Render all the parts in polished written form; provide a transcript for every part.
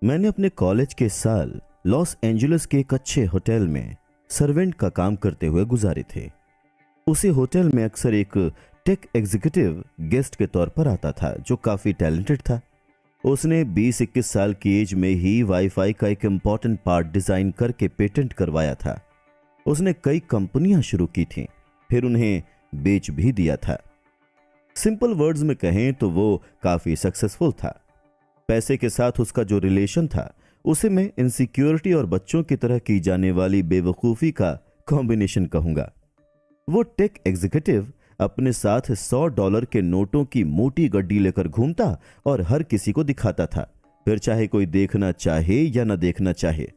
मैंने अपने कॉलेज के साल लॉस एंजलिस के एक अच्छे होटल में सर्वेंट का काम करते हुए गुजारे थे। उसी होटल में अक्सर एक टेक एग्जीक्यूटिव गेस्ट के तौर पर आता था जो काफी टैलेंटेड था। उसने 20-21 साल की एज में ही वाईफाई का एक इम्पॉर्टेंट पार्ट डिजाइन करके पेटेंट करवाया था। उसने कई कंपनियां शुरू की थीं, फिर उन्हें बेच भी दिया था। सिंपल वर्ड्स में कहें तो वो काफी सक्सेसफुल था। पैसे के साथ उसका जो रिलेशन था उसे मैं इनसिक्योरिटी और बच्चों की तरह की जाने वाली बेवकूफी का कॉम्बिनेशन कहूंगा। वो टेक एग्जीक्यूटिव अपने साथ $100 के नोटों की मोटी गड्डी लेकर घूमता और हर किसी को दिखाता था, फिर चाहे कोई देखना चाहे या न देखना चाहे।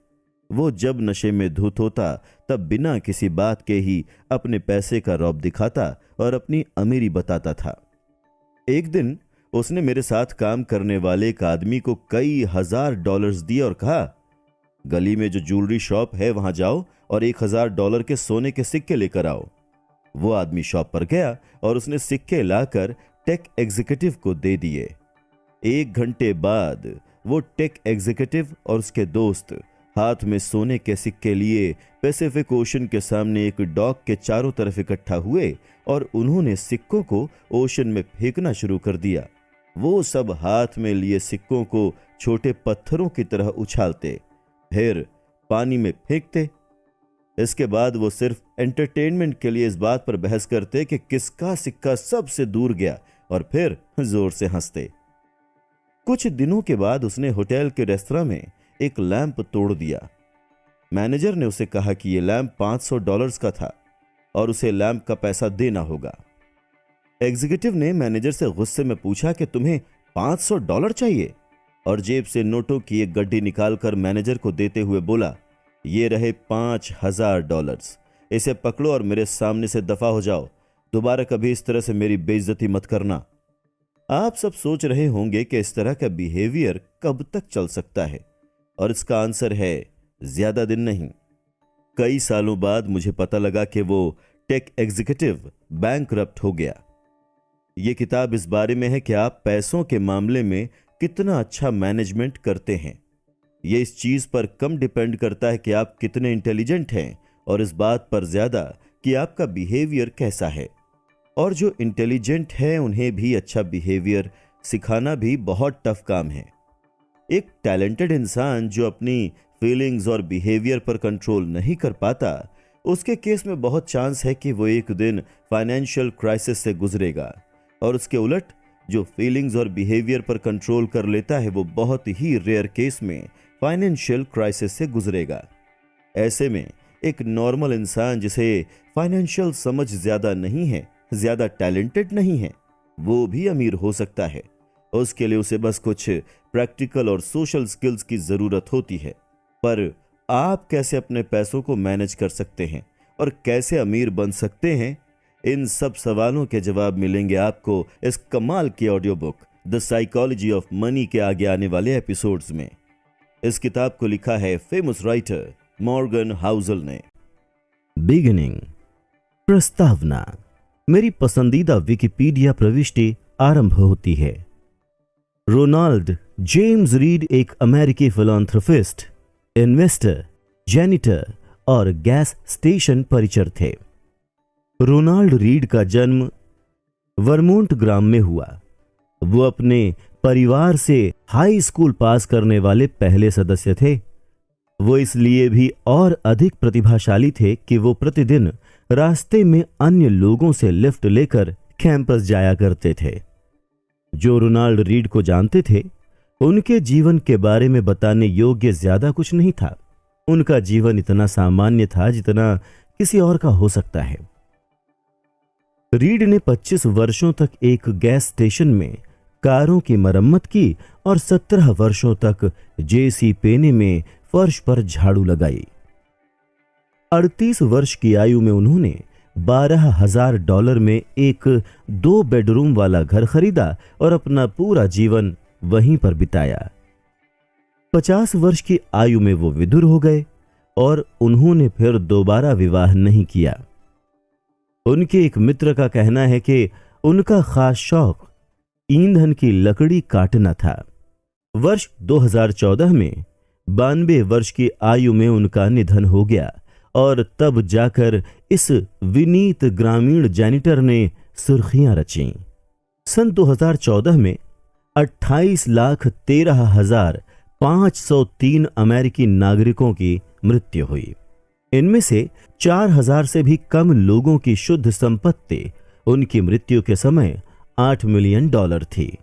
वो जब नशे में धुत होता तब बिना किसी बात के ही अपने पैसे का रौब दिखाता और अपनी अमीरी बताता था। एक दिन उसने मेरे साथ काम करने वाले एक आदमी को कई $1000 दिए और कहा, गली में जो ज्वेलरी शॉप है वहां जाओ और $1000 के सोने के सिक्के लेकर आओ। वो आदमी शॉप पर गया और उसने सिक्के लाकर टेक एग्जीक्यूटिव को दे दिए। 1 घंटे बाद वो टेक एग्जीक्यूटिव और उसके दोस्त हाथ में सोने के सिक्के लिए पैसिफिक ओशन के सामने एक डॉक के चारों तरफ इकट्ठा हुए और उन्होंने सिक्कों को ओशन में फेंकना शुरू कर दिया। वो सब हाथ में लिए सिक्कों को छोटे पत्थरों की तरह उछालते, फिर पानी में फेंकते। इसके बाद वो सिर्फ एंटरटेनमेंट के लिए इस बात पर बहस करते कि किसका सिक्का सबसे दूर गया और फिर जोर से हंसते। कुछ दिनों के बाद उसने होटल के रेस्तरां में एक लैंप तोड़ दिया। मैनेजर ने उसे कहा कि यह लैंप $500 का था और उसे लैंप का पैसा देना होगा। एग्जीक्यूटिव ने मैनेजर से गुस्से में पूछा कि तुम्हें $500 चाहिए, और जेब से नोटों की एक गड्डी निकालकर मैनेजर को देते हुए बोला, ये रहे $5000, इसे पकड़ो और मेरे सामने से दफा हो जाओ। दोबारा कभी इस तरह से मेरी बेइज्जती मत करना। आप सब सोच रहे होंगे कि इस तरह का बिहेवियर कब तक चल सकता है, और इसका आंसर है ज्यादा दिन नहीं। कई सालों बाद मुझे पता लगा कि वो टेक एग्जीक्यूटिव बैंकरप्ट हो गया। यह किताब इस बारे में है कि आप पैसों के मामले में कितना अच्छा मैनेजमेंट करते हैं। यह इस चीज पर कम डिपेंड करता है कि आप कितने इंटेलिजेंट हैं और इस बात पर ज्यादा कि आपका बिहेवियर कैसा है। और जो इंटेलिजेंट है उन्हें भी अच्छा बिहेवियर सिखाना भी बहुत टफ काम है। एक टैलेंटेड इंसान जो अपनी फीलिंग्स और बिहेवियर पर कंट्रोल नहीं कर पाता, उसके केस में बहुत चांस है कि वो एक दिन फाइनेंशियल क्राइसिस से गुजरेगा, और उसके उलट जो फीलिंग्स और बिहेवियर पर कंट्रोल कर लेता है वो बहुत ही रेयर केस में फाइनेंशियल क्राइसिस से गुजरेगा। ऐसे में एक नॉर्मल इंसान जिसे फाइनेंशियल समझ ज्यादा नहीं है, ज्यादा टैलेंटेड नहीं है, वो भी अमीर हो सकता है। उसके लिए उसे बस कुछ प्रैक्टिकल और सोशल स्किल्स की जरूरत होती है। पर आप कैसे अपने पैसों को मैनेज कर सकते हैं और कैसे अमीर बन सकते हैं, इन सब सवालों के जवाब मिलेंगे आपको इस कमाल की audio book the psychology of money के आगे आने वाले एपिसोड्स में। इस किताब को लिखा है फेमस राइटर मॉर्गन हाउसल ने। बिगिनिंग। प्रस्तावना। मेरी पसंदीदा विकिपीडिया प्रविष्टि आरंभ होती है। रोनाल्ड जेम्स रीड एक अमेरिकी फिलैंथ्रोपिस्ट, इन्वेस्टर, जेनिटर और गैस स्टेशन परिचर थे। रोनाल्ड रीड का जन्म वर्मोंट ग्राम में हुआ। वो अपने परिवार से हाई स्कूल पास करने वाले पहले सदस्य थे। वो इसलिए भी और अधिक प्रतिभाशाली थे कि वो प्रतिदिन रास्ते में अन्य लोगों से लिफ्ट लेकर कैंपस जाया करते थे। जो रोनाल्ड रीड को जानते थे, उनके जीवन के बारे में बताने योग्य ज्यादा कुछ नहीं था। उनका जीवन इतना सामान्य था जितना किसी और का हो सकता है। रीड ने 25 वर्षों तक एक गैस स्टेशन में कारों की मरम्मत की और 17 वर्षों तक जेसी पेने में फर्श पर झाड़ू लगाई। 38 वर्ष की आयु में उन्होंने $12,000 में एक 2 बेडरूम वाला घर खरीदा और अपना पूरा जीवन वहीं पर बिताया। 50 वर्ष की आयु में वो विधुर हो गए और उन्होंने फिर दोबारा विवाह नहीं किया। उनके एक मित्र का कहना है कि उनका खास शौक ईंधन की लकड़ी काटना था। वर्ष 2014 में 92 वर्ष की आयु में उनका निधन हो गया और तब जाकर इस विनीत ग्रामीण जैनिटर ने सुर्खियां रचीं। सन 2014 में 28,13,503 अमेरिकी नागरिकों की मृत्यु हुई। इनमें से 4,000 से भी कम लोगों की शुद्ध संपत्ति उनकी मृत्यु के समय $8 मिलियन थी।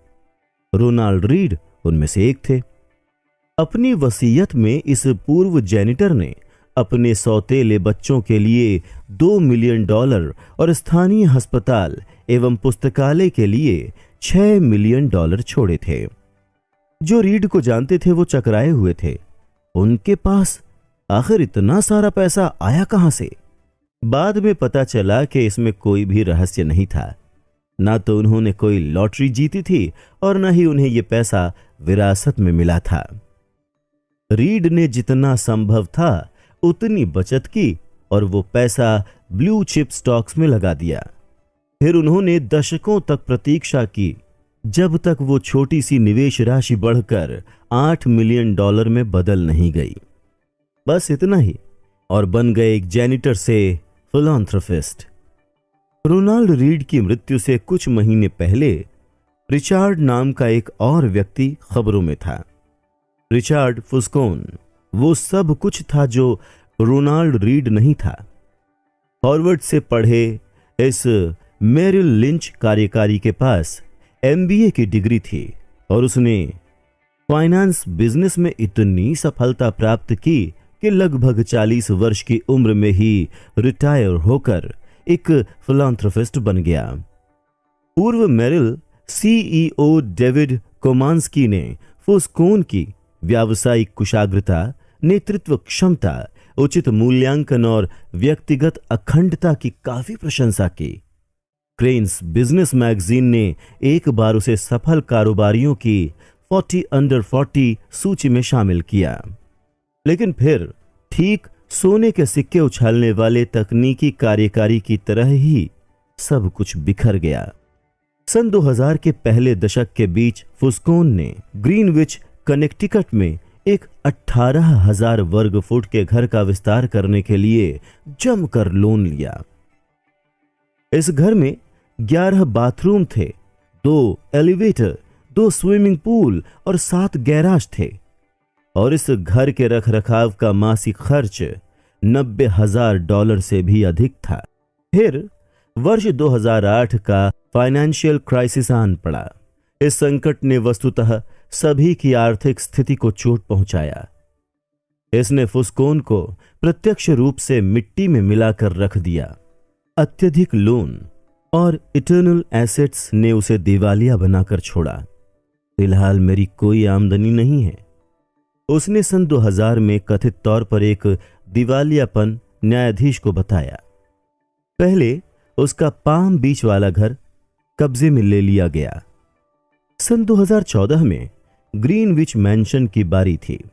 रोनाल्ड रीड उनमें से एक थे। अपनी वसीयत में इस पूर्व जैनिटर ने अपने सौतेले बच्चों के लिए $2 मिलियन और स्थानीय अस्पताल एवं पुस्तकालय के लिए $6 मिलियन छोड़े थे। जो रीड को जानते थे वो चकराए हुए थे। उनके पास आखिर इतना सारा पैसा आया कहां से? बाद में पता चला कि इसमें कोई भी रहस्य नहीं था। ना तो उन्होंने कोई लॉटरी जीती थी और ना ही उन्हें यह पैसा विरासत में मिला था। रीड ने जितना संभव था उतनी बचत की और वो पैसा ब्लू चिप स्टॉक्स में लगा दिया। फिर उन्होंने दशकों तक प्रतीक्षा की जब तक वो छोटी सी निवेश राशि बढ़कर $8 मिलियन में बदल नहीं गई। बस इतना ही और बन गए एक जैनिटर से फिलैंथ्रोपिस्ट। रोनाल्ड रीड की मृत्यु से कुछ महीने पहले रिचार्ड नाम का एक और व्यक्ति खबरों में था। रिचार्ड फुस्कोन वो सब कुछ था जो रोनाल्ड रीड नहीं था। हार्वर्ड से पढ़े इस मेरिल लिंच कार्यकारी के पास MBA की डिग्री थी और उसने फाइनेंस बिजनेस में इतनी सफलता प्राप्त की कि लगभग 40 वर्ष की उम्र में ही रिटायर होकर एक फिलैंथ्रोपिस्ट बन गया। पूर्व मेरिल CEO डेविड कोमांस्की ने फुस्कोन की व्यावसायिक कुशाग्रता, नेतृत्व क्षमता, उचित मूल्यांकन और व्यक्तिगत अखंडता की काफी प्रशंसा की। क्रेन्स बिजनेस मैगजीन ने एक बार उसे सफल कारोबारियों की 40 अंडर 40 सूची में शामिल किया। लेकिन फिर ठीक सोने के सिक्के उछालने वाले तकनीकी कार्यकारी की तरह ही सब कुछ बिखर गया। सन 2000 के पहले दशक के बीच फुस्कोन ने ग्रीनविच कनेक्टिकट में एक 18,000 वर्ग फुट के घर का विस्तार करने के लिए जमकर लोन लिया। इस घर में 11 बाथरूम थे, 2 एलिवेटर, 2 स्विमिंग पूल और 7 गैराज थे और इस घर के रखरखाव का मासिक खर्च $90,000 से भी अधिक था। फिर वर्ष 2008 का फाइनेंशियल क्राइसिस आन पड़ा। इस संकट ने वस्तुतः सभी की आर्थिक स्थिति को चोट पहुंचाया। इसने फुस्कोन को प्रत्यक्ष रूप से मिट्टी में मिलाकर रख दिया। अत्यधिक लोन और इटर्नल एसेट्स ने उसे दिवालिया बनाकर छोड़ा। फिलहाल मेरी कोई आमदनी नहीं है, उसने सन 2000 में कथित तौर पर एक दिवालियापन न्यायाधीश को बताया। पहले उसका पाम बीच वाला घर कब्जे में ले लिया गया। सन 2014 में ग्रीनविच मैंशन की बारी थी।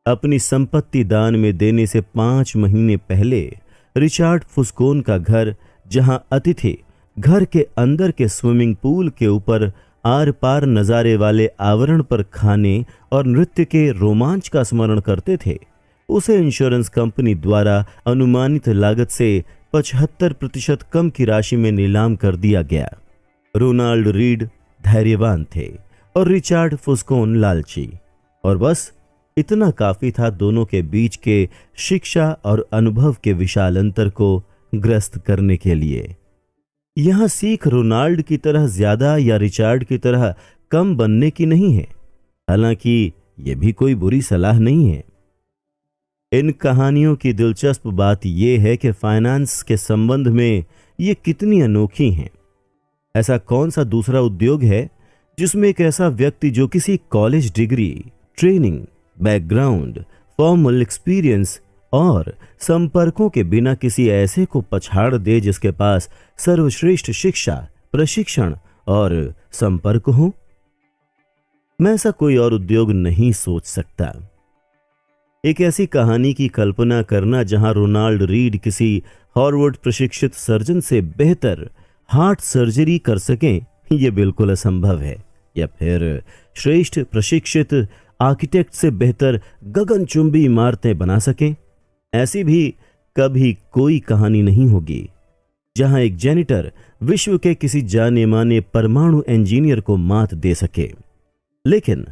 अपनी संपत्ति दान में देने से 5 महीने पहले रिचार्ड फुस्कोन का घर, जहां अतिथि घर के अंदर के स्विमिंग पूल के ऊपर आर पार नजारे वाले आवरण पर खाने और नृत्य के रोमांच का स्मरण करते थे, उसे इंश्योरेंस कंपनी द्वारा अनुमानित लागत से 75% कम की राशि में नीलाम कर दिया गया। रोनाल्ड रीड धैर्यवान थे और रिचार्ड फुस्कोन लालची, और बस इतना काफी था दोनों के बीच के शिक्षा और अनुभव के विशाल अंतर को ग्रस्त करने के लिए। यहां सीख रोनाल्ड की तरह ज्यादा या रिचार्ड की तरह कम बनने की नहीं है, हालांकि यह भी कोई बुरी सलाह नहीं है। इन कहानियों की दिलचस्प बात यह है कि फाइनेंस के संबंध में ये कितनी अनोखी हैं। ऐसा कौन सा दूसरा उद्योग है जिसमें एक ऐसा व्यक्ति जो किसी college degree, training, background, formal experience और संपर्कों के बिना किसी ऐसे को पछाड़ दे जिसके पास सर्वश्रेष्ठ शिक्षा, प्रशिक्षण और संपर्क हो? मैं ऐसा कोई और उद्योग नहीं सोच सकता। एक ऐसी कहानी की कल्पना करना जहां रोनाल्ड रीड किसी हार्वर्ड प्रशिक्षित सर्जन से बेहतर हार्ट सर्जरी कर सकें, यह बिल्कुल असंभव है। या फिर श्रेष्ठ प्रशिक्षित आर्किटेक्ट से बेहतर गगनचुंबी इमारतें बना सकें। ऐसी भी कभी कोई कहानी नहीं होगी जहां एक जेनिटर विश्व के किसी जाने माने परमाणु इंजीनियर को मात दे सके। लेकिन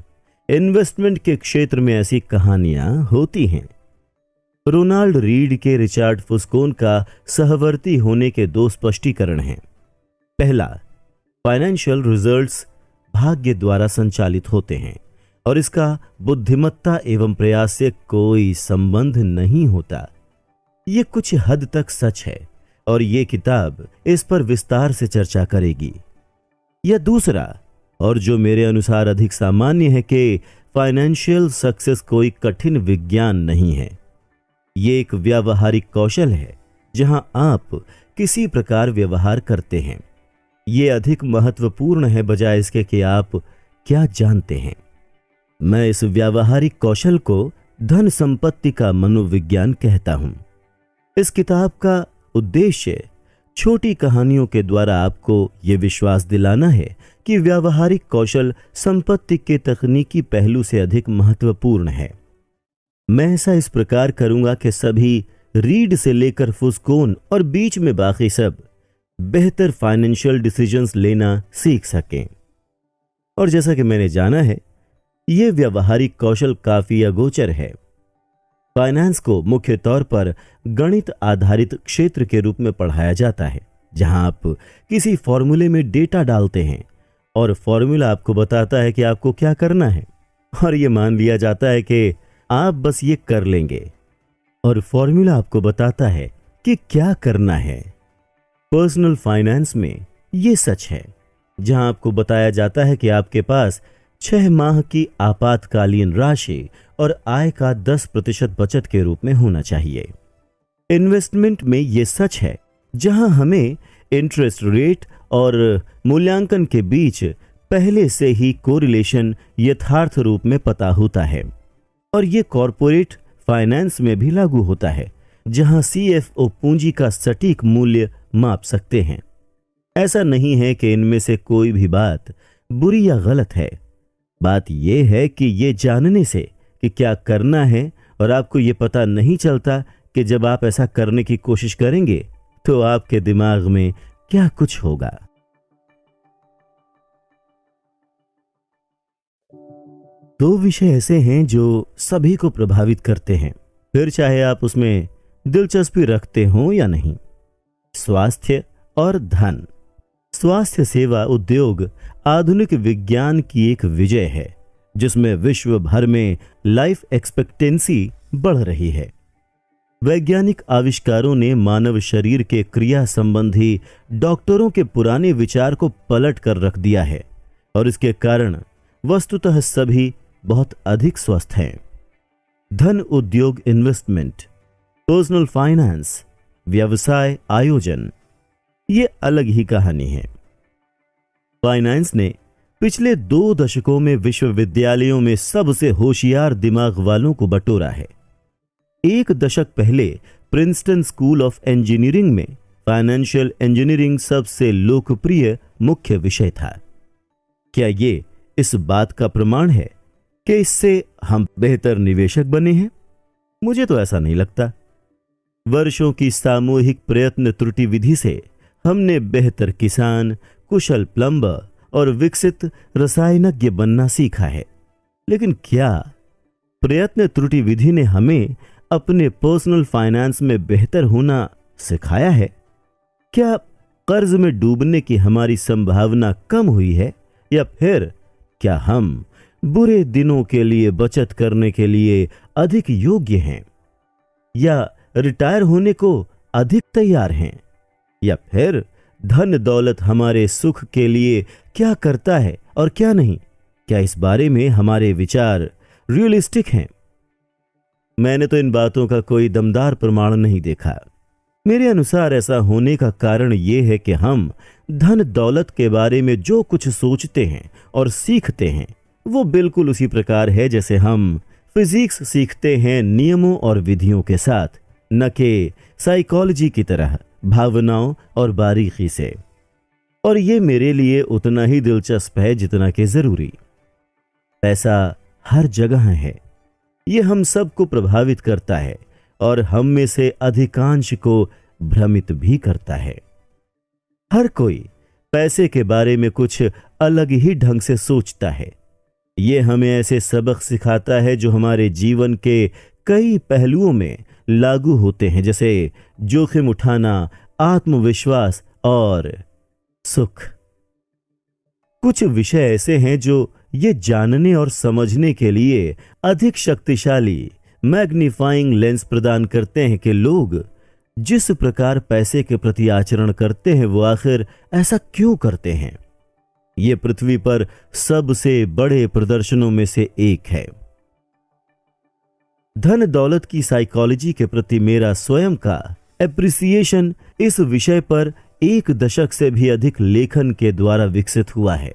इन्वेस्टमेंट के क्षेत्र में ऐसी कहानियां होती हैं। रोनाल्ड रीड के रिचर्ड फुस्कोन का सहवर्ती होने के दो स्पष्टीकरण हैं। पहला, फाइनेंशियल रिजल्ट्स भाग्य द्वारा संचालित होते हैं और इसका बुद्धिमत्ता एवं प्रयास से कोई संबंध नहीं होता। ये कुछ हद तक सच है और ये किताब इस पर विस्तार से चर्चा करेगी। या दूसरा, और जो मेरे अनुसार अधिक सामान्य है, कि फाइनेंशियल सक्सेस कोई कठिन विज्ञान नहीं है। ये एक व्यावहारिक कौशल है जहां आप किसी प्रकार व्यवहार करते हैं। ये अधिक महत्वपूर्ण है बजाय इसके कि आप क्या जानते हैं। मैं इस व्यावहारिक कौशल को धन संपत्ति का मनोविज्ञान कहता हूं। इस किताब का उद्देश्य छोटी कहानियों के द्वारा आपको यह विश्वास दिलाना है कि व्यावहारिक कौशल संपत्ति के तकनीकी पहलू से अधिक महत्वपूर्ण है। मैं ऐसा इस प्रकार करूंगा कि सभी रीड से लेकर फुस्कोन और बीच में बाकी सब बेहतर फाइनेंशियल डिसीजंस लेना सीख सकें। और जैसा कि मैंने जाना है, यह व्यावहारिक कौशल काफी अगोचर है। फाइनेंस को मुख्य तौर पर गणित आधारित क्षेत्र के रूप में पढ़ाया जाता है, जहां आप किसी फॉर्मूले में डेटा डालते हैं और फॉर्मूला आपको बताता है कि आपको क्या करना है, और यह मान लिया जाता है कि आप बस ये कर लेंगे, और फॉर्मूला आपको बताता है कि क्या करना है। पर्सनल फाइनेंस में यह सच है, जहां आपको बताया जाता है कि आपके पास 6 माह की आपातकालीन राशि और आय का 10% बचत के रूप में होना चाहिए। इन्वेस्टमेंट में यह सच है, जहां हमें इंटरेस्ट रेट और मूल्यांकन के बीच पहले से ही कोरिलेशन यथार्थ रूप में पता होता है। और यह कॉरपोरेट फाइनेंस में भी लागू होता है, जहां CFO पूंजी का सटीक मूल्य माप सकते हैं। ऐसा नहीं है कि इनमें से कोई भी बात बुरी या गलत है। बात यह है कि यह जानने से कि क्या करना है और आपको यह पता नहीं चलता कि जब आप ऐसा करने की कोशिश करेंगे तो आपके दिमाग में क्या कुछ होगा। दो विषय ऐसे हैं जो सभी को प्रभावित करते हैं, फिर चाहे आप उसमें दिलचस्पी रखते हो या नहीं। स्वास्थ्य और धन। स्वास्थ्य सेवा उद्योग आधुनिक विज्ञान की एक विजय है, जिसमें विश्व भर में लाइफ एक्सपेक्टेंसी बढ़ रही है। वैज्ञानिक आविष्कारों ने मानव शरीर के क्रिया संबंधी डॉक्टरों के पुराने विचार को पलट कर रख दिया है, और इसके कारण वस्तुतः सभी बहुत अधिक स्वस्थ हैं। धन उद्योग इन्वेस्टमेंट, पर्सनल फाइनेंस, व्यवसाय आयोजन, ये अलग ही कहानी है। फाइनेंस ने पिछले 2 दशकों में विश्वविद्यालयों में सबसे होशियार दिमाग वालों को बटोरा है। 1 दशक पहले प्रिंसटन स्कूल ऑफ इंजीनियरिंग में फाइनेंशियल इंजीनियरिंग सबसे लोकप्रिय मुख्य विषय था। क्या ये इस बात का प्रमाण है कि इससे हम बेहतर निवेशक बने हैं? मुझे तो ऐसा नहीं लगता। वर्षों की सामूहिक प्रयत्न त्रुटि विधि से हमने बेहतर किसान, कुशल प्लम्बर और विकसित रसायनज्ञ बनना सीखा है। लेकिन क्या प्रयत्न त्रुटि विधि ने हमें अपने पर्सनल फाइनेंस में बेहतर होना सिखाया है? क्या कर्ज में डूबने की हमारी संभावना कम हुई है, या फिर क्या हम बुरे दिनों के लिए बचत करने के लिए अधिक योग्य हैं, या रिटायर होने को अधिक तैयार हैं, या फिर धन दौलत हमारे सुख के लिए क्या करता है और क्या नहीं? क्या इस बारे में हमारे विचार रियलिस्टिक हैं? मैंने तो इन बातों का कोई दमदार प्रमाण नहीं देखा। मेरे अनुसार ऐसा होने का कारण यह है कि हम धन दौलत के बारे में जो कुछ सोचते हैं और सीखते हैं वो बिल्कुल उसी प्रकार है जैसे हम फिजिक्स सीखते हैं, नियमों और विधियों के साथ, न कि साइकोलॉजी की तरह भावनाओं और बारीकी से। और ये मेरे लिए उतना ही दिलचस्प है जितना कि जरूरी। पैसा हर जगह है, ये हम सबको प्रभावित करता है और हम में से अधिकांश को भ्रमित भी करता है। हर कोई पैसे के बारे में कुछ अलग ही ढंग से सोचता है। ये हमें ऐसे सबक सिखाता है जो हमारे जीवन के कई पहलुओं में लागू होते हैं, जैसे जोखिम उठाना, आत्मविश्वास और सुख। कुछ विषय ऐसे हैं जो ये जानने और समझने के लिए अधिक शक्तिशाली मैग्नीफाइंग लेंस प्रदान करते हैं कि लोग जिस प्रकार पैसे के प्रति आचरण करते हैं वो आखिर ऐसा क्यों करते हैं। ये पृथ्वी पर सबसे बड़े प्रदर्शनों में से एक है। धन दौलत की साइकोलॉजी के प्रति मेरा स्वयं का एप्रिसिएशन इस विषय पर 1 दशक से भी अधिक लेखन के द्वारा विकसित हुआ है।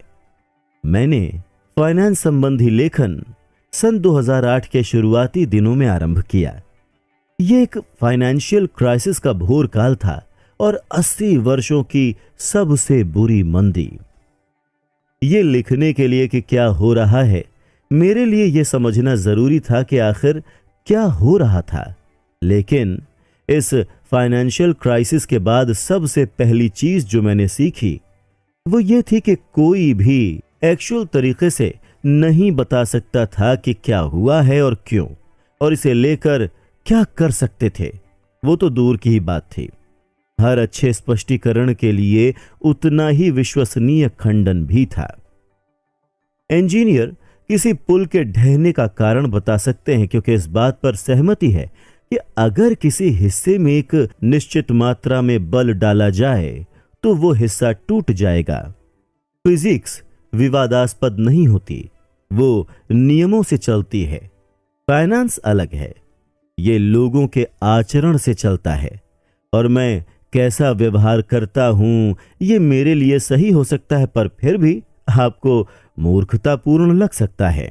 मैंने फाइनेंस संबंधी लेखन सन 2008 के शुरुआती दिनों में आरंभ किया। यह एक फाइनेंशियल क्राइसिस का भोर काल था और 80 वर्षों की सबसे बुरी मंदी। ये लिखने के लिए कि क्या हो रहा है, मेरे लिए यह समझना जरूरी था कि आखिर क्या हो रहा था। लेकिन इस फाइनेंशियल क्राइसिस के बाद सबसे पहली चीज जो मैंने सीखी वो ये थी कि कोई भी एक्चुअल तरीके से नहीं बता सकता था कि क्या हुआ है और क्यों, और इसे लेकर क्या कर सकते थे वो तो दूर की ही बात थी। हर अच्छे स्पष्टीकरण के लिए उतना ही विश्वसनीय खंडन भी था। इंजीनियर किसी पुल के ढहने का कारण बता सकते हैं क्योंकि इस बात पर सहमति है कि अगर किसी हिस्से में एक निश्चित मात्रा में बल डाला जाए तो वो हिस्सा टूट जाएगा। फिजिक्स विवादास्पद नहीं होती, वो नियमों से चलती है। फाइनेंस अलग है, ये लोगों के आचरण से चलता है और मैं कैसा व्यवहार करता हूं ये मेरे लिए सही हो सकता है पर फिर भी आपको मूर्खतापूर्ण लग सकता है।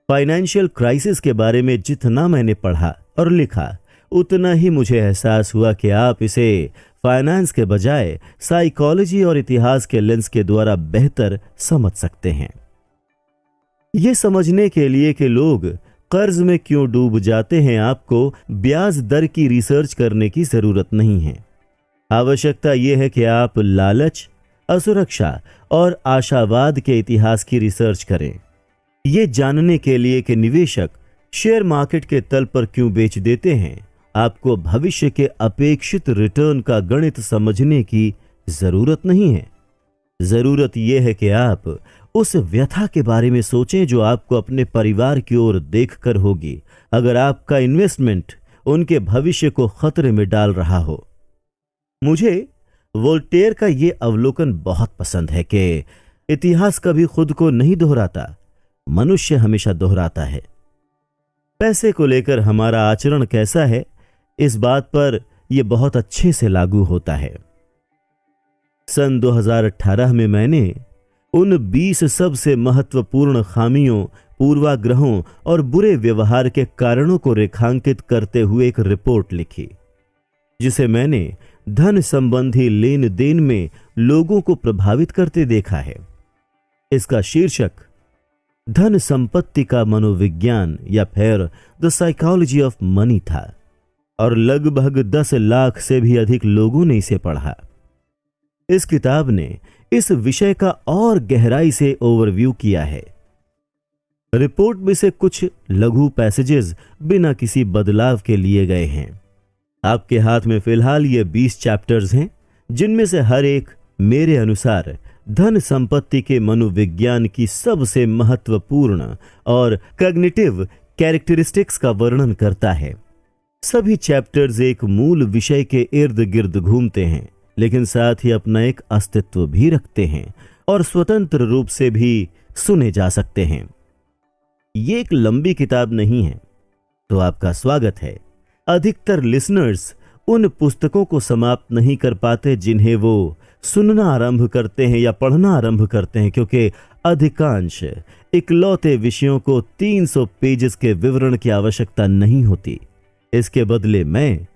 फाइनेंशियल क्राइसिस के बारे में जितना मैंने पढ़ा और लिखा उतना ही मुझे एहसास हुआ कि आप इसे फाइनेंस के बजाय साइकोलॉजी और इतिहास के लेंस के द्वारा बेहतर समझ सकते हैं। यह समझने के लिए कि लोग कर्ज में क्यों डूब जाते हैं आपको ब्याज दर की रिसर्च करने की जरूरत नहीं है। आवश्यकता यह है कि आप लालच, असुरक्षा और आशावाद के इतिहास की रिसर्च करें, यह जानने के लिए कि निवेशक शेयर मार्केट के तल पर क्यों बेच देते हैं। आपको भविष्य के अपेक्षित रिटर्न का गणित समझने की जरूरत नहीं है। जरूरत यह है कि आप उस व्यथा के बारे में सोचें जो आपको अपने परिवार की ओर देखकर होगी अगर आपका इन्वेस्टमेंट उनके भविष्य को खतरे में डाल रहा हो। मुझे वोल्टेयर का यह अवलोकन बहुत पसंद है कि इतिहास कभी खुद को नहीं दोहराता, मनुष्य हमेशा दोहराता है। पैसे को लेकर हमारा आचरण कैसा है इस बात पर यह बहुत अच्छे से लागू होता है। सन 2018 में मैंने उन 20 सबसे महत्वपूर्ण खामियों, पूर्वाग्रहों और बुरे व्यवहार के कारणों को रेखांकित करते हुए एक रिपोर्ट लिखी जिसे मैंने धन संबंधी लेन देन में लोगों को प्रभावित करते देखा है। इसका शीर्षक धन संपत्ति का मनोविज्ञान या फिर द साइकोलॉजी ऑफ मनी था और लगभग 10 लाख से भी अधिक लोगों ने इसे पढ़ा। इस किताब ने इस विषय का और गहराई से ओवरव्यू किया है। रिपोर्ट में से कुछ लघु पैसेजेस बिना किसी बदलाव के लिए गए हैं। आपके हाथ में फिलहाल ये 20 चैप्टर्स हैं जिनमें से हर एक मेरे अनुसार धन संपत्ति के मनोविज्ञान की सबसे महत्वपूर्ण और कॉग्निटिव कैरेक्टरिस्टिक्स का वर्णन करता है। सभी चैप्टर्स एक मूल विषय के इर्द गिर्द घूमते हैं लेकिन साथ ही अपना एक अस्तित्व भी रखते हैं और स्वतंत्र रूप से भी सुने जा सकते हैं। ये एक लंबी किताब नहीं है तो आपका स्वागत है। अधिकतर लिसनर्स उन पुस्तकों को समाप्त नहीं कर पाते जिन्हें वो सुनना आरंभ करते हैं या पढ़ना आरंभ करते हैं क्योंकि अधिकांश इकलौते विषयों को 300 पेजेस के विवरण की आवश्यकता नहीं होती। इसके बदले मैं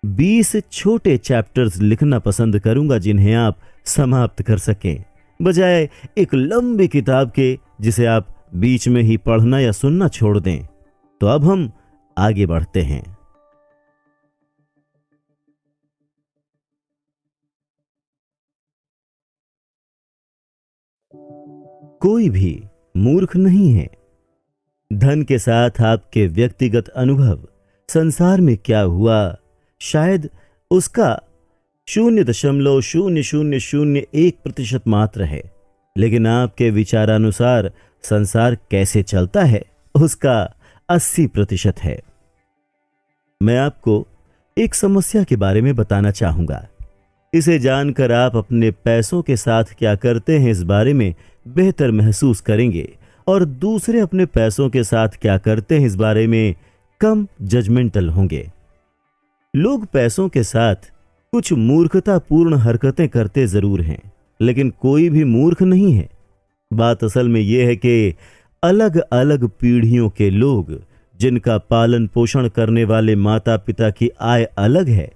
20 छोटे चैप्टर्स लिखना पसंद करूंगा जिन्हें आप समाप्त कर सकें, बजाय एक लंबी किताब के जिसे आप बीच में ही पढ़ना या सुनना छोड़ दें। तो अब हम आगे बढ़ते हैं। कोई भी मूर्ख नहीं है। धन के साथ आपके व्यक्तिगत अनुभव, संसार में क्या हुआ, शायद उसका 0.0001% मात्र है, लेकिन आपके विचारानुसार संसार कैसे चलता है उसका 80% है। मैं आपको एक समस्या के बारे में बताना चाहूंगा। इसे जानकर आप अपने पैसों के साथ क्या करते हैं इस बारे में बेहतर महसूस करेंगे, और दूसरे अपने पैसों के साथ क्या करते हैं इस बारे में कम जजमेंटल होंगे। लोग पैसों के साथ कुछ मूर्खतापूर्ण हरकतें करते जरूर हैं, लेकिन कोई भी मूर्ख नहीं है। बात असल में यह है कि अलग अलग पीढ़ियों के लोग, जिनका पालन पोषण करने वाले माता पिता की आय अलग है,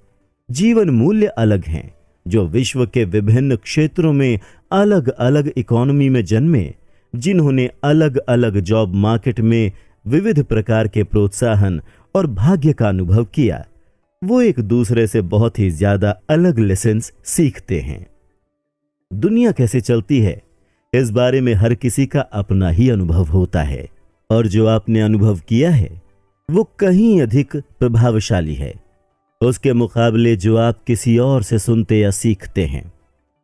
जीवन मूल्य अलग हैं, जो विश्व के विभिन्न क्षेत्रों में अलग अलग इकोनॉमी में जन्मे, जिन्होंने अलग अलग जॉब मार्केट में विविध प्रकार के प्रोत्साहन और भाग्य का अनुभव किया, वो एक दूसरे से बहुत ही ज्यादा अलग लेसन्स सीखते हैं। दुनिया कैसे चलती है इस बारे में हर किसी का अपना ही अनुभव होता है, और जो आपने अनुभव किया है वो कहीं अधिक प्रभावशाली है उसके मुकाबले जो आप किसी और से सुनते या सीखते हैं।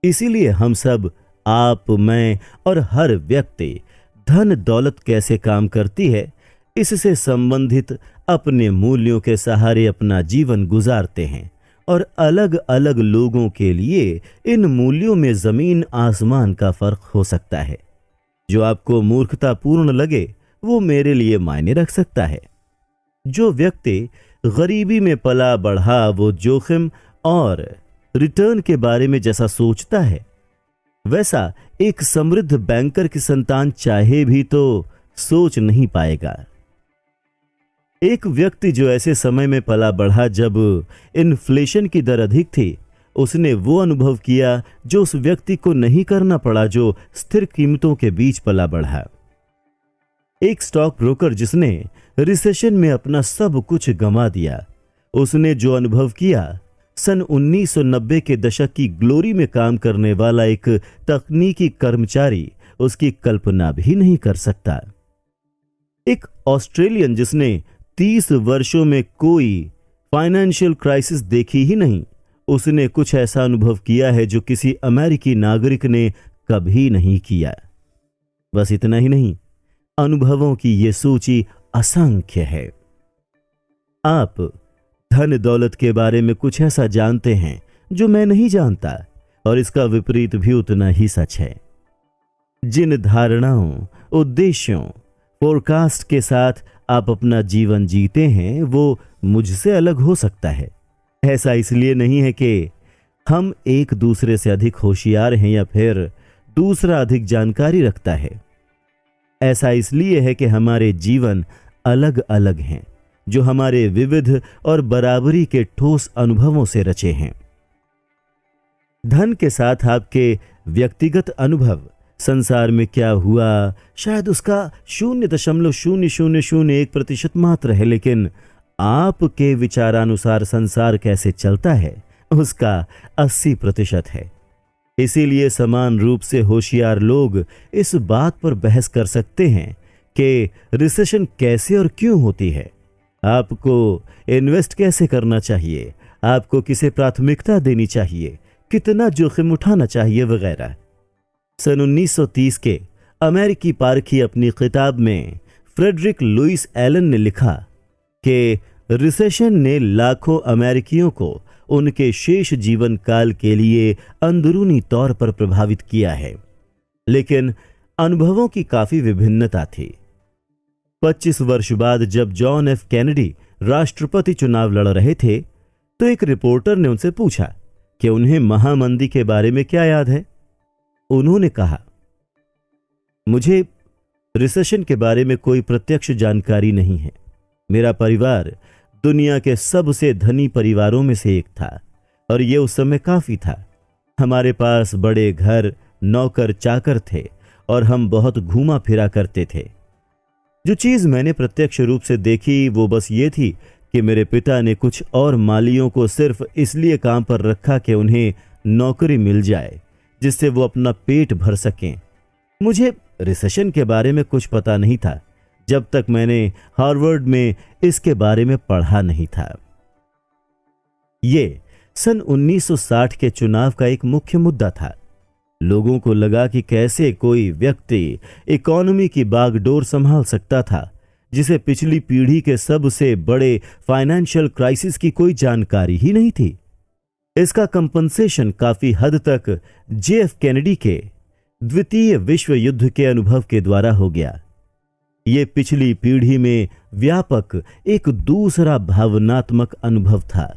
इसीलिए हम सब, आप, मैं और हर व्यक्ति धन दौलत कैसे काम करती है इससे संबंधित अपने मूल्यों के सहारे अपना जीवन गुजारते हैं, और अलग अलग लोगों के लिए इन मूल्यों में जमीन आसमान का फर्क हो सकता है। जो आपको मूर्खतापूर्ण लगे वो मेरे लिए मायने रख सकता है। जो व्यक्ति गरीबी में पला बढ़ा वो जोखिम और रिटर्न के बारे में जैसा सोचता है, वैसा एक समृद्ध बैंकर की संतान चाहे भी तो सोच नहीं पाएगा। एक व्यक्ति जो ऐसे समय में पला बढ़ा जब इन्फ्लेशन की दर अधिक थी, उसने वो अनुभव किया जो उस व्यक्ति को नहीं करना पड़ा जो स्थिर कीमतों के बीच पला बढ़ा। एक स्टॉक ब्रोकर जिसने रिसेशन में अपना सब कुछ गंवा दिया, उसने जो अनुभव किया सन 1990 के दशक की ग्लोरी में काम करने वाला एक तकनीकी कर्मचारी उसकी कल्पना भी नहीं कर सकता। एक ऑस्ट्रेलियन जिसने 30 वर्षों में कोई फाइनेंशियल क्राइसिस देखी ही नहीं, उसने कुछ ऐसा अनुभव किया है जो किसी अमेरिकी नागरिक ने कभी नहीं किया। बस इतना ही नहीं, अनुभवों की ये सूची असंख्य है। आप धन दौलत के बारे में कुछ ऐसा जानते हैं जो मैं नहीं जानता, और इसका विपरीत भी उतना ही सच है। जिन धारणाओं, उद्देश्यों, फोरकास्ट के साथ आप अपना जीवन जीते हैं वो मुझसे अलग हो सकता है। ऐसा इसलिए नहीं है कि हम एक दूसरे से अधिक होशियार हैं या फिर दूसरा अधिक जानकारी रखता है। ऐसा इसलिए है कि हमारे जीवन अलग अलग हैं, जो हमारे विविध और बराबरी के ठोस अनुभवों से रचे हैं। धन के साथ आपके व्यक्तिगत अनुभव, संसार में क्या हुआ, शायद उसका 0.0001% मात्र है, लेकिन आपके विचारानुसार संसार कैसे चलता है उसका 80% है। इसीलिए समान रूप से होशियार लोग इस बात पर बहस कर सकते हैं कि रिसेशन कैसे और क्यों होती है, आपको इन्वेस्ट कैसे करना चाहिए, आपको किसे प्राथमिकता देनी चाहिए, कितना जोखिम उठाना चाहिए वगैरह। सन 1930 के अमेरिकी पारखी अपनी किताब में फ्रेडरिक लुइस एलन ने लिखा कि रिसेशन ने लाखों अमेरिकियों को उनके शेष जीवन काल के लिए अंदरूनी तौर पर प्रभावित किया है, लेकिन अनुभवों की काफी विभिन्नता थी। 25 वर्ष बाद जब जॉन एफ कैनेडी राष्ट्रपति चुनाव लड़ रहे थे, तो एक रिपोर्टर ने उनसे पूछा कि उन्हें महामंदी के बारे में क्या याद है। उन्होंने कहा, मुझे रिसेशन के बारे में कोई प्रत्यक्ष जानकारी नहीं है। मेरा परिवार दुनिया के सबसे धनी परिवारों में से एक था और यह उस समय काफी था। हमारे पास बड़े घर, नौकर चाकर थे और हम बहुत घूमा फिरा करते थे। जो चीज मैंने प्रत्यक्ष रूप से देखी वो बस ये थी कि मेरे पिता ने कुछ और मालियों को सिर्फ इसलिए काम पर रखा कि उन्हें नौकरी मिल जाए जिससे वो अपना पेट भर सकें। मुझे रिसेशन के बारे में कुछ पता नहीं था जब तक मैंने हार्वर्ड में इसके बारे में पढ़ा नहीं था। ये सन 1960 के चुनाव का एक मुख्य मुद्दा था। लोगों को लगा कि कैसे कोई व्यक्ति इकोनॉमी की बागडोर संभाल सकता था जिसे पिछली पीढ़ी के सबसे बड़े फाइनेंशियल क्राइसिस की कोई जानकारी ही नहीं थी। इसका कंपनसेशन काफी हद तक JF कैनेडी के द्वितीय विश्व युद्ध के अनुभव के द्वारा हो गया। ये पिछली पीढ़ी में व्यापक एक दूसरा भावनात्मक अनुभव था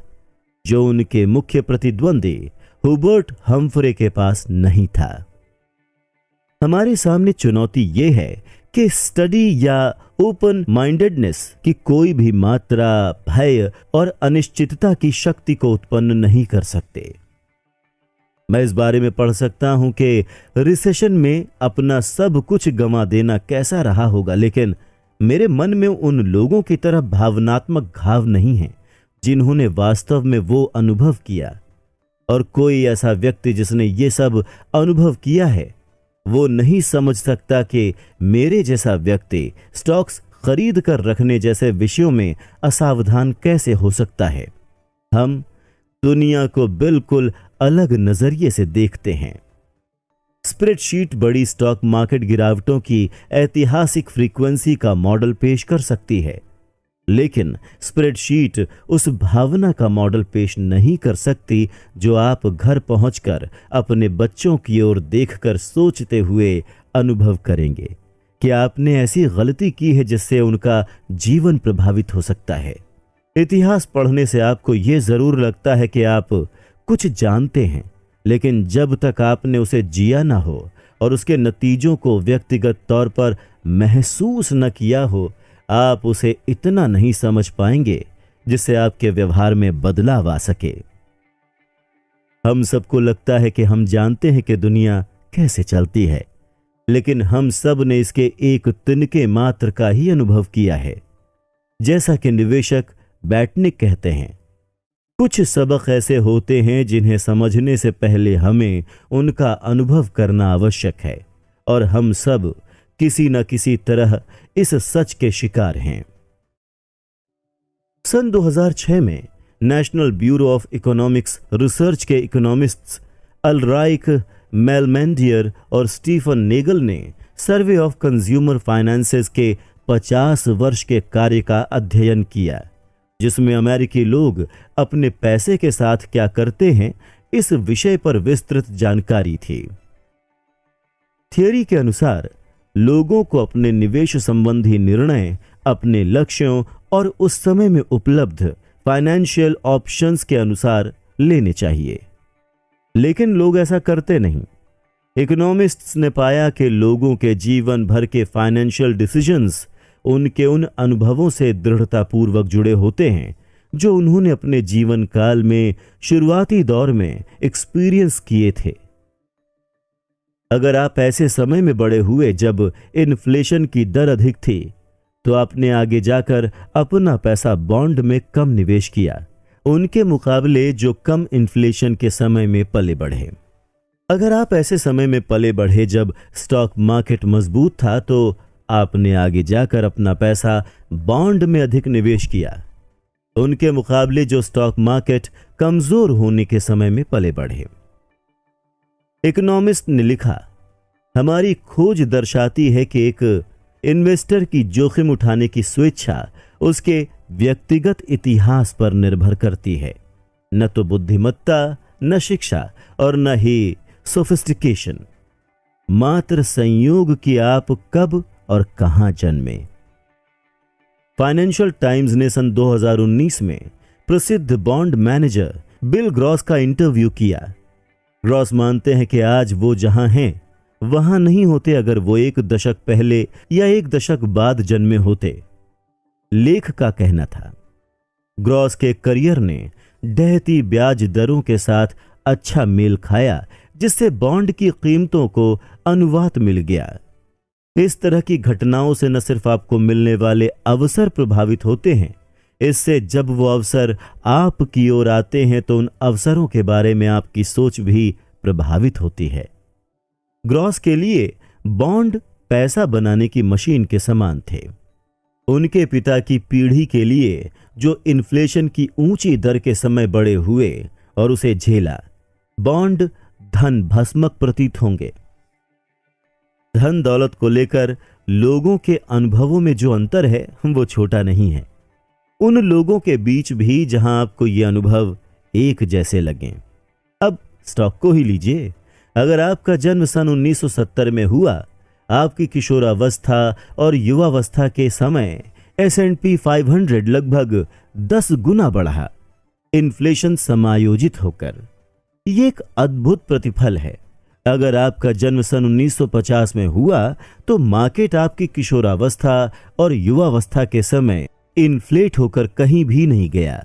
जो उनके मुख्य प्रतिद्वंदी हुबर्ट हम्फ्रे के पास नहीं था। हमारे सामने चुनौती यह है कि स्टडी या ओपन माइंडेडनेस की कोई भी मात्रा भय और अनिश्चितता की शक्ति को उत्पन्न नहीं कर सकते। मैं इस बारे में पढ़ सकता हूं कि रिसेशन में अपना सब कुछ गंवा देना कैसा रहा होगा, लेकिन मेरे मन में उन लोगों की तरह भावनात्मक घाव नहीं है जिन्होंने वास्तव में वो अनुभव किया। और कोई ऐसा व्यक्ति जिसने ये सब अनुभव किया है वो नहीं समझ सकता कि मेरे जैसा व्यक्ति स्टॉक्स खरीद कर रखने जैसे विषयों में असावधान कैसे हो सकता है। हम दुनिया को बिल्कुल अलग नजरिए से देखते हैं। स्प्रेडशीट बड़ी स्टॉक मार्केट गिरावटों की ऐतिहासिक फ्रीक्वेंसी का मॉडल पेश कर सकती है, लेकिन स्प्रेडशीट उस भावना का मॉडल पेश नहीं कर सकती जो आप घर पहुंचकर अपने बच्चों की ओर देखकर सोचते हुए अनुभव करेंगे कि आपने ऐसी गलती की है जिससे उनका जीवन प्रभावित हो सकता है। इतिहास पढ़ने से आपको यह जरूर लगता है कि आप कुछ जानते हैं, लेकिन जब तक आपने उसे जिया ना हो और उसके नतीजों को व्यक्तिगत तौर पर महसूस न किया हो, आप उसे इतना नहीं समझ पाएंगे जिससे आपके व्यवहार में बदलाव आ सके। हम सबको लगता है कि हम जानते हैं कि दुनिया कैसे चलती है, लेकिन हम सब ने इसके एक तिनके मात्र का ही अनुभव किया है। जैसा कि निवेशक बैटनिक कहते हैं, कुछ सबक ऐसे होते हैं जिन्हें समझने से पहले हमें उनका अनुभव करना आवश्यक है, और हम सब किसी न किसी तरह इस सच के शिकार हैं। सन 2006 में national bureau of economics research के इकोनॉमिस्ट्स अल्राइक मेलमेंडियर और स्टीफन नेगल ने सर्वे ऑफ कंज्यूमर फाइनेंसेस के 50 वर्ष के कार्य का अध्ययन किया, जिसमें अमेरिकी लोग अपने पैसे के साथ क्या करते हैं इस विषय पर विस्तृत जानकारी थी। थियरी के अनुसार लोगों को अपने निवेश संबंधी निर्णय अपने लक्ष्यों और उस समय में उपलब्ध फाइनेंशियल ऑप्शंस के अनुसार लेने चाहिए, लेकिन लोग ऐसा करते नहीं। इकोनॉमिस्ट्स ने पाया कि लोगों के जीवन भर के फाइनेंशियल डिसीजंस उनके उन अनुभवों से दृढ़तापूर्वक जुड़े होते हैं जो उन्होंने अपने जीवन काल में शुरुआती दौर में एक्सपीरियंस किए थे। अगर आप ऐसे समय में बड़े हुए जब इन्फ्लेशन की दर अधिक थी, तो आपने आगे जाकर अपना पैसा बॉन्ड में कम निवेश किया उनके मुकाबले जो कम इन्फ्लेशन के समय में पले बढ़े। अगर आप ऐसे समय में पले बढ़े जब स्टॉक मार्केट मजबूत था, तो आपने आगे जाकर अपना पैसा बॉन्ड में अधिक निवेश किया उनके मुकाबले जो स्टॉक मार्केट कमजोर होने के समय में पले बढ़े। इकोनॉमिस्ट ने लिखा, हमारी खोज दर्शाती है कि एक इन्वेस्टर की जोखिम उठाने की स्वेच्छा उसके व्यक्तिगत इतिहास पर निर्भर करती है, न तो बुद्धिमत्ता, न शिक्षा और न ही सोफिस्टिकेशन, मात्र संयोग कि आप कब और कहां जन्मे। फाइनेंशियल टाइम्स ने सन 2019 में प्रसिद्ध बॉन्ड मैनेजर बिल ग्रॉस का इंटरव्यू किया। ग्रॉस मानते हैं कि आज वो जहां हैं वहां नहीं होते अगर वो एक दशक पहले या एक दशक बाद जन्मे होते। लेख का कहना था, ग्रॉस के करियर ने ढहती ब्याज दरों के साथ अच्छा मेल खाया, जिससे बॉन्ड की कीमतों को अनुवाद मिल गया। इस तरह की घटनाओं से न सिर्फ आपको मिलने वाले अवसर प्रभावित होते हैं, इससे जब वो अवसर आपकी ओर आते हैं तो उन अवसरों के बारे में आपकी सोच भी प्रभावित होती है। ग्रॉस के लिए बॉन्ड पैसा बनाने की मशीन के समान थे। उनके पिता की पीढ़ी के लिए जो इन्फ्लेशन की ऊंची दर के समय बड़े हुए और उसे झेला, बॉन्ड धन भस्मक प्रतीत होंगे। धन दौलत को लेकर लोगों के अनुभवों में जो अंतर है वो छोटा नहीं है। उन लोगों के बीच भी जहां आपको ये अनुभव एक जैसे लगें। अब स्टॉक को ही लीजिए। अगर आपका जन्म सन 1970 में हुआ, आपकी किशोरावस्था और युवावस्था के समय S&P 500 लगभग 10 गुना बढ़ा, इन्फ्लेशन समायोजित होकर। ये एक अद्भुत प्रतिफल है। अगर आपका जन्म सन 1950 में हुआ तो मार्केट आपकी किशोरावस्था और युवावस्था के समय इन्फ्लेट होकर कहीं भी नहीं गया।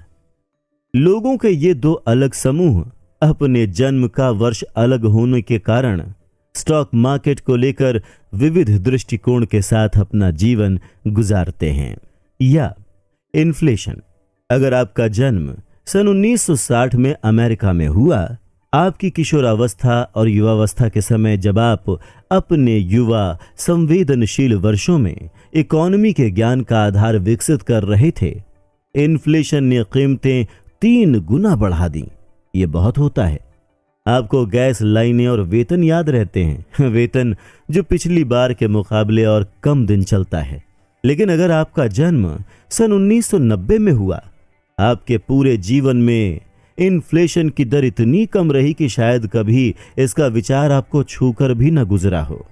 लोगों के ये दो अलग समूह अपने जन्म का वर्ष अलग होने के कारण स्टॉक मार्केट को लेकर विविध दृष्टिकोण के साथ अपना जीवन गुजारते हैं। या इन्फ्लेशन, अगर आपका जन्म सन 1960 में अमेरिका में हुआ, आपकी किशोरावस्था और युवावस्था के समय जब आप अपने युवा संवेदनशील वर्षों में इकोनॉमी के ज्ञान का आधार विकसित कर रहे थे, इन्फ्लेशन ने कीमतें 3 गुना बढ़ा दी। ये बहुत होता है। आपको गैस लाइनें और वेतन याद रहते हैं, वेतन जो पिछली बार के मुकाबले और कम दिन चलता है। लेकिन अगर आपका जन्म सन 1990 में हुआ, आपके पूरे जीवन में इन्फ्लेशन की दर इतनी कम रही कि शायद कभी इसका विचार आपको छूकर भी न गुजरा हो।